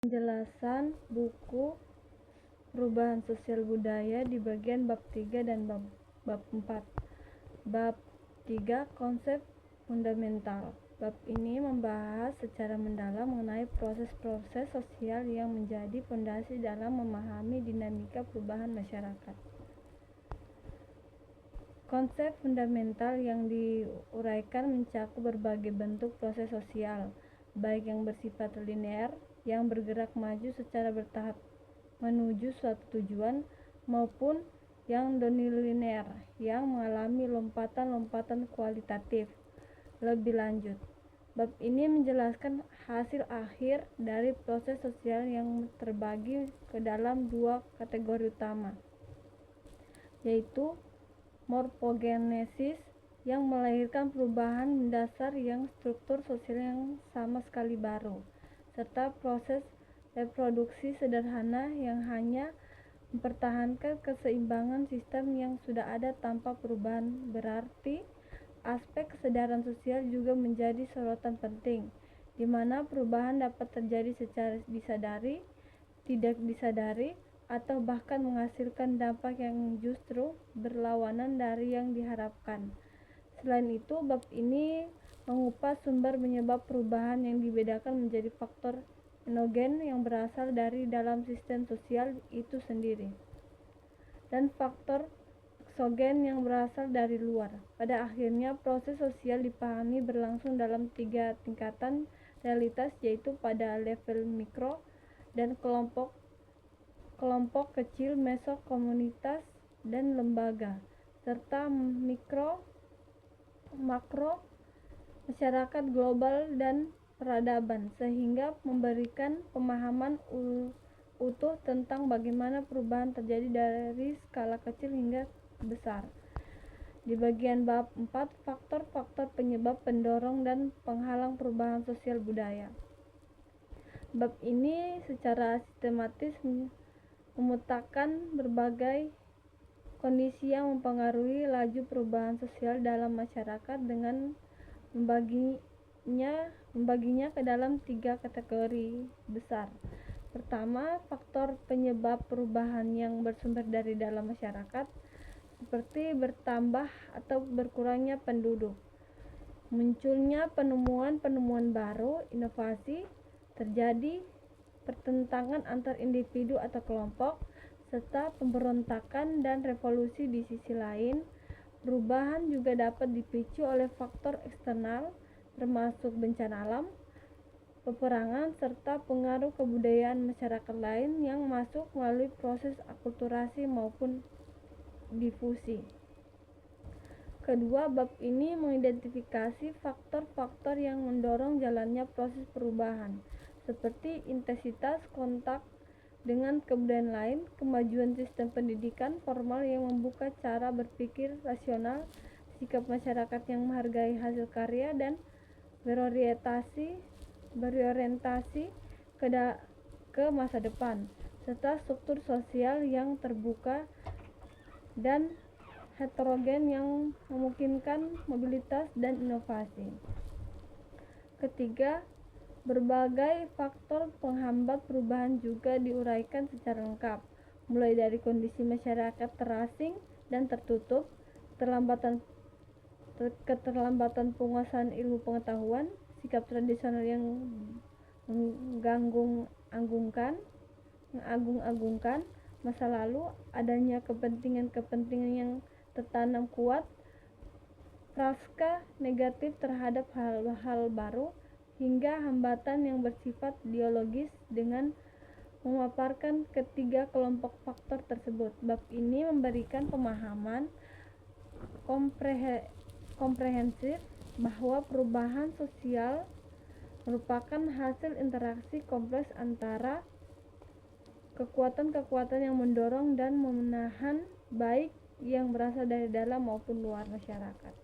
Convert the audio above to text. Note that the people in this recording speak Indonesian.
Penjelasan buku Perubahan Sosial Budaya di bagian bab 3 dan bab 4. Bab 3 Konsep Fundamental. Bab ini membahas secara mendalam mengenai proses-proses sosial yang menjadi fondasi dalam memahami dinamika perubahan masyarakat. Konsep fundamental yang diuraikan mencakup berbagai bentuk proses sosial, baik yang bersifat linear, yang bergerak maju secara bertahap menuju suatu tujuan, maupun yang nonlinear, yang mengalami lompatan-lompatan kualitatif. Lebih lanjut, bab ini menjelaskan hasil akhir dari proses sosial yang terbagi ke dalam dua kategori utama, yaitu morfogenesis yang melahirkan perubahan mendasar yang struktur sosial yang sama sekali baru, serta proses reproduksi sederhana yang hanya mempertahankan keseimbangan sistem yang sudah ada tanpa perubahan. Berarti aspek kesadaran sosial juga menjadi sorotan penting, di mana perubahan dapat terjadi secara disadari, tidak disadari, atau bahkan menghasilkan dampak yang justru berlawanan dari yang diharapkan. Selain itu, bab ini mengupas sumber penyebab perubahan yang dibedakan menjadi faktor enogen yang berasal dari dalam sistem sosial itu sendiri, dan faktor eksogen yang berasal dari luar. Pada akhirnya, proses sosial dipahami berlangsung dalam 3 tingkatan realitas, yaitu pada level mikro dan kelompok kecil, meso, komunitas, dan lembaga, serta makro, masyarakat global dan peradaban, sehingga memberikan pemahaman utuh tentang bagaimana perubahan terjadi dari skala kecil hingga besar. Di bagian bab 4, faktor-faktor penyebab, pendorong, dan penghalang perubahan sosial budaya. Bab ini secara sistematis memetakan berbagai kondisi yang mempengaruhi laju perubahan sosial dalam masyarakat dengan membaginya ke dalam 3 kategori besar. Pertama, faktor penyebab perubahan yang bersumber dari dalam masyarakat, seperti bertambah atau berkurangnya penduduk, munculnya penemuan-penemuan baru, inovasi, terjadi pertentangan antar individu atau kelompok, serta pemberontakan dan revolusi. Di sisi lain, perubahan juga dapat dipicu oleh faktor eksternal, termasuk bencana alam, peperangan, serta pengaruh kebudayaan masyarakat lain yang masuk melalui proses akulturasi maupun difusi. Kedua, bab ini mengidentifikasi faktor-faktor yang mendorong jalannya proses perubahan, seperti intensitas kontak dengan kebudayaan lain, kemajuan sistem pendidikan formal yang membuka cara berpikir rasional, sikap masyarakat yang menghargai hasil karya dan berorientasi ke masa depan, serta struktur sosial yang terbuka dan heterogen yang memungkinkan mobilitas dan inovasi. Ketiga, berbagai faktor penghambat perubahan juga diuraikan secara lengkap, mulai dari kondisi masyarakat terasing dan tertutup, keterlambatan penguasaan ilmu pengetahuan, sikap tradisional yang mengagung-agungkan masa lalu, adanya kepentingan-kepentingan yang tertanam kuat, prasangka negatif terhadap hal-hal baru, hingga hambatan yang bersifat ideologis. Dengan memaparkan ketiga kelompok faktor tersebut, bab ini memberikan pemahaman komprehensif bahwa perubahan sosial merupakan hasil interaksi kompleks antara kekuatan-kekuatan yang mendorong dan menahan, baik yang berasal dari dalam maupun luar masyarakat.